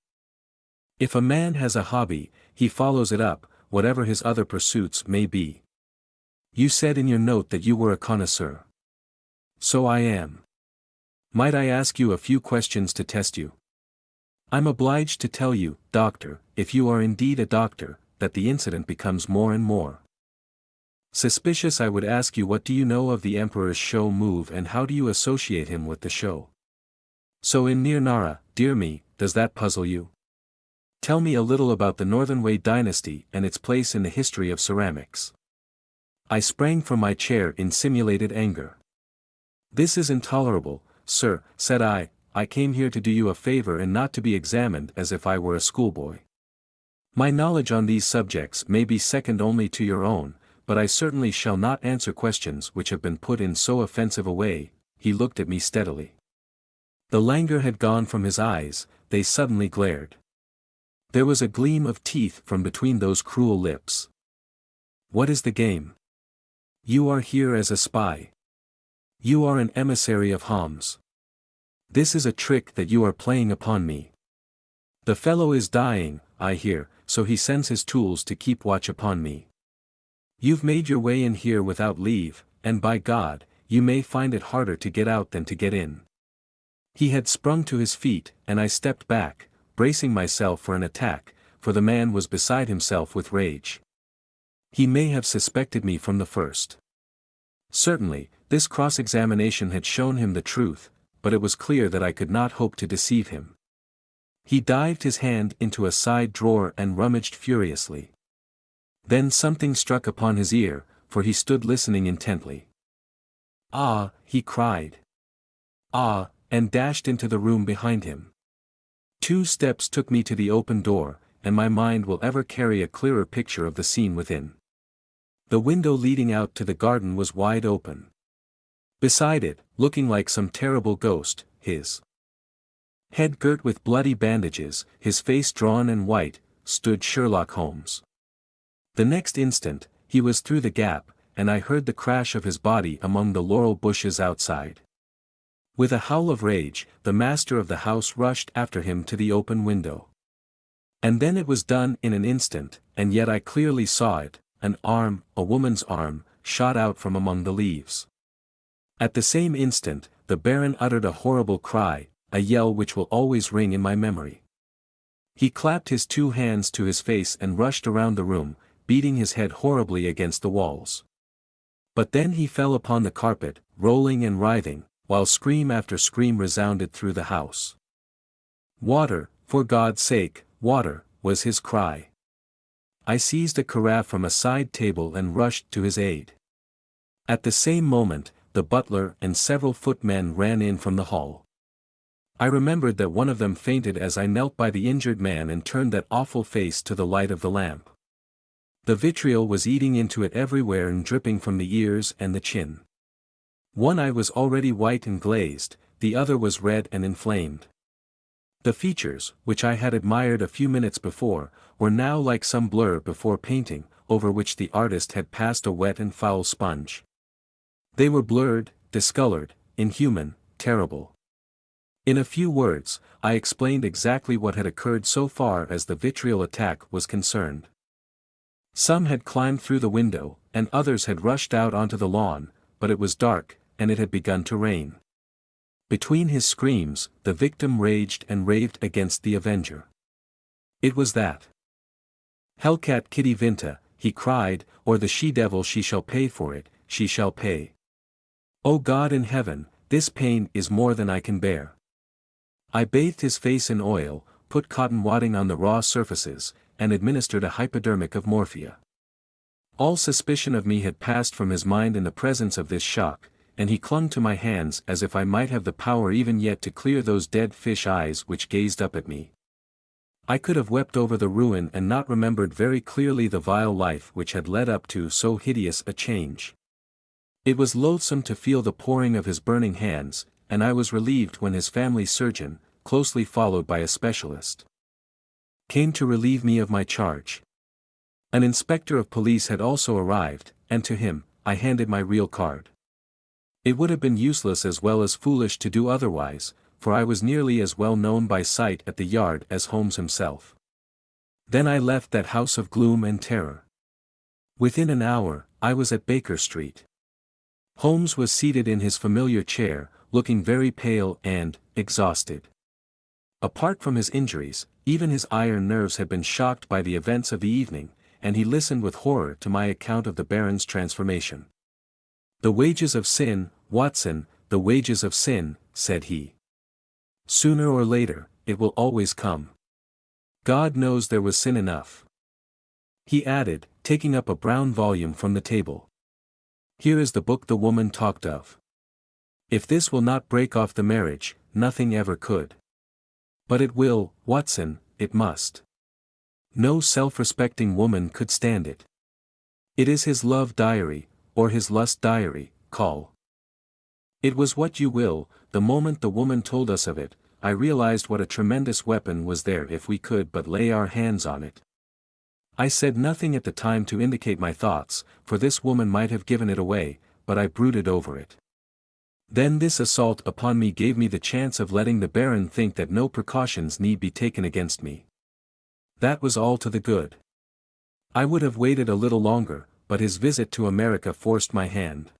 Speaker 1: If a man has a hobby, he follows it up, whatever his other pursuits may be. You said in your note that you were a connoisseur. So I am. Might I ask you a few questions to test you?" "I'm obliged to tell you, doctor, if you are indeed a doctor, that the incident becomes more and more suspicious. I would ask you, what do you know of the Emperor's show move and how do you associate him with the show? So in near Nara, dear me, does that puzzle you? Tell me a little about the Northern Wei dynasty and its place in the history of ceramics." I sprang from my chair in simulated anger. "This is intolerable, sir," said I. "I came here to do you a favor and not to be examined as if I were a schoolboy. My knowledge on these subjects may be second only to your own, but I certainly shall not answer questions which have been put in so offensive a way." He looked at me steadily. The languor had gone from his eyes, they suddenly glared. There was a gleam of teeth from between those cruel lips. "What is the game? You are here as a spy. You are an emissary of Holmes. This is a trick that you are playing upon me. The fellow is dying, I hear, so he sends his tools to keep watch upon me. You've made your way in here without leave, and by God, you may find it harder to get out than to get in." He had sprung to his feet, and I stepped back, bracing myself for an attack, for the man was beside himself with rage. He may have suspected me from the first. Certainly, this cross-examination had shown him the truth, but it was clear that I could not hope to deceive him. He dived his hand into a side drawer and rummaged furiously. Then something struck upon his ear, for he stood listening intently. "Ah!" he cried. "Ah!" and dashed into the room behind him. 2 steps took me to the open door, and my mind will ever carry a clearer picture of the scene within. The window leading out to the garden was wide open. Beside it, looking like some terrible ghost, his head girt with bloody bandages, his face drawn and white, stood Sherlock Holmes. The next instant, he was through the gap, and I heard the crash of his body among the laurel bushes outside. With a howl of rage, the master of the house rushed after him to the open window. And then it was done in an instant, and yet I clearly saw it, an arm, a woman's arm, shot out from among the leaves. At the same instant, the Baron uttered a horrible cry, a yell which will always ring in my memory. He clapped his two hands to his face and rushed around the room, beating his head horribly against the walls. But then he fell upon the carpet, rolling and writhing, while scream after scream resounded through the house. "Water, for God's sake, water," was his cry. I seized a carafe from a side table and rushed to his aid. At the same moment, the butler and several footmen ran in from the hall. I remembered that one of them fainted as I knelt by the injured man and turned that awful face to the light of the lamp. The vitriol was eating into it everywhere and dripping from the ears and the chin. One eye was already white and glazed, the other was red and inflamed. The features, which I had admired a few minutes before, were now like some blur before painting, over which the artist had passed a wet and foul sponge. They were blurred, discolored, inhuman, terrible. In a few words, I explained exactly what had occurred so far as the vitriol attack was concerned. Some had climbed through the window, and others had rushed out onto the lawn, but it was dark, and it had begun to rain. Between his screams, the victim raged and raved against the avenger. It was that Hellcat Kitty Vinta, he cried, or the she-devil, she shall pay for it, she shall pay. O God in heaven, this pain is more than I can bear. I bathed his face in oil, put cotton wadding on the raw surfaces, and administered a hypodermic of morphia. All suspicion of me had passed from his mind in the presence of this shock, and he clung to my hands as if I might have the power even yet to clear those dead fish eyes which gazed up at me. I could have wept over the ruin and not remembered very clearly the vile life which had led up to so hideous a change. It was loathsome to feel the pouring of his burning hands, and I was relieved when his family surgeon, closely followed by a specialist, came to relieve me of my charge. An inspector of police had also arrived, and to him, I handed my real card. It would have been useless as well as foolish to do otherwise, for I was nearly as well known by sight at the Yard as Holmes himself. Then I left that house of gloom and terror. Within an hour, I was at Baker Street. Holmes was seated in his familiar chair, looking very pale and exhausted. Apart from his injuries, even his iron nerves had been shocked by the events of the evening, and he listened with horror to my account of the Baron's transformation. "The wages of sin, Watson, the wages of sin," said he. "Sooner or later, it will always come. God knows there was sin enough." He added, taking up a brown volume from the table. "Here is the book the woman talked of. If this will not break off the marriage, nothing ever could. But it will, Watson, it must. No self-respecting woman could stand it. It is his love diary, or his lust diary, call it was what you will. The moment the woman told us of it, I realized what a tremendous weapon was there if we could but lay our hands on it. I said nothing at the time to indicate my thoughts, for this woman might have given it away, but I brooded over it. Then this assault upon me gave me the chance of letting the Baron think that no precautions need be taken against me. That was all to the good. I would have waited a little longer, but his visit to America forced my hand.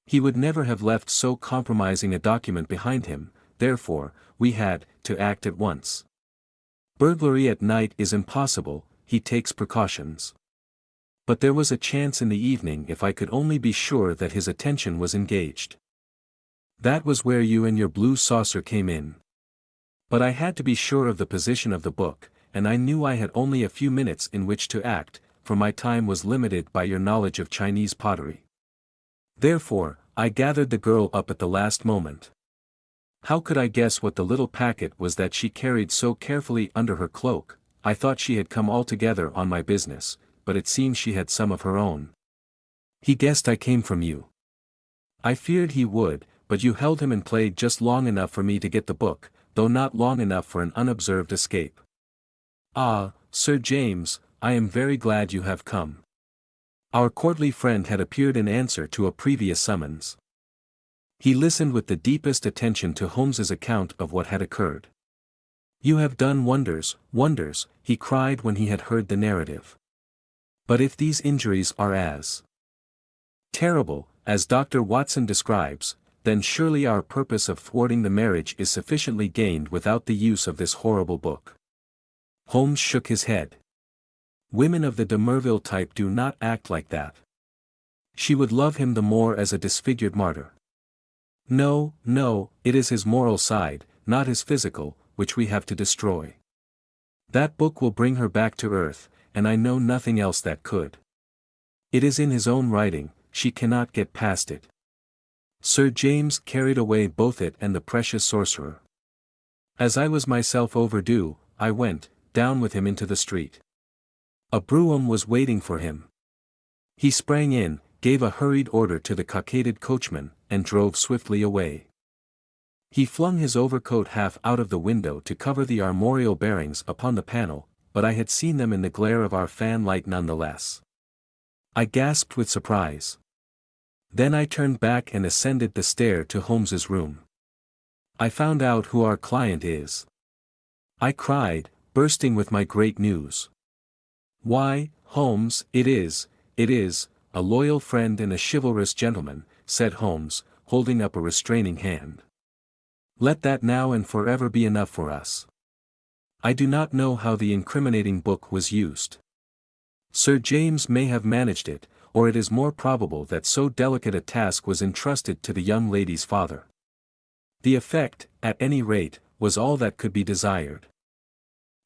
Speaker 1: He would never have left so compromising a document behind him, therefore, we had to act at once. Burglary at night is impossible, he takes precautions. But there was a chance in the evening if I could only be sure that his attention was engaged. That was where you and your blue saucer came in. But I had to be sure of the position of the book, and I knew I had only a few minutes in which to act, for my time was limited by your knowledge of Chinese pottery. Therefore, I gathered the girl up at the last moment. How could I guess what the little packet was that she carried so carefully under her cloak? I thought she had come altogether on my business, but it seems she had some of her own. He guessed I came from you. I feared he would, but you held him in play just long enough for me to get the book, though not long enough for an unobserved escape. Ah, Sir James, I am very glad you have come. Our courtly friend had appeared in answer to a previous summons. He listened with the deepest attention to Holmes's account of what had occurred. "You have done wonders, wonders," he cried when he had heard the narrative. "But if these injuries are as terrible as Dr. Watson describes, then surely our purpose of thwarting the marriage is sufficiently gained without the use of this horrible book." Holmes shook his head. "Women of the de Merville type do not act like that. She would love him the more as a disfigured martyr. No, no, it is his moral side, not his physical, which we have to destroy. That book will bring her back to earth, and I know nothing else that could. It is in his own writing, she cannot get past it." Sir James carried away both it and the precious sorcerer. As I was myself overdue, I went down with him into the street. A brougham was waiting for him. He sprang in, gave a hurried order to the cockaded coachman, and drove swiftly away. He flung his overcoat half out of the window to cover the armorial bearings upon the panel, but I had seen them in the glare of our fan-light nonetheless. I gasped with surprise. Then I turned back and ascended the stair to Holmes's room. "I found out who our client is," I cried, bursting with my great news. "Why, Holmes, it is, a loyal friend and a chivalrous gentleman," said Holmes, holding up a restraining hand. "Let that now and forever be enough for us. I do not know how the incriminating book was used. Sir James may have managed it, or it is more probable that so delicate a task was entrusted to the young lady's father. The effect, at any rate, was all that could be desired."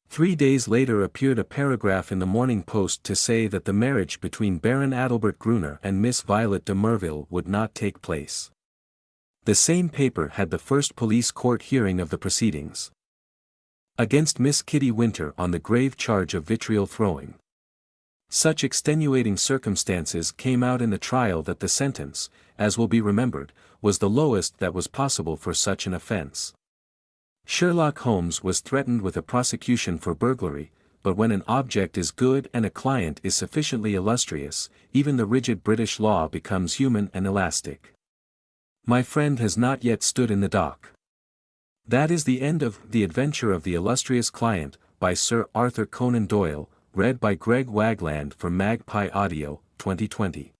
Speaker 1: 3 days later appeared a paragraph in the Morning Post to say that the marriage between Baron Adalbert Gruner and Miss Violet de Merville would not take place. The same paper had the first police court hearing of the proceedings against Miss Kitty Winter on the grave charge of vitriol throwing. Such extenuating circumstances came out in the trial that the sentence, as will be remembered, was the lowest that was possible for such an offense. Sherlock Holmes was threatened with a prosecution for burglary, but when an object is good and a client is sufficiently illustrious, even the rigid British law becomes human and elastic. My friend has not yet stood in the dock. That is the end of The Adventure of the Illustrious Client, by Sir Arthur Conan Doyle, read by Greg Wagland for Magpie Audio, 2020.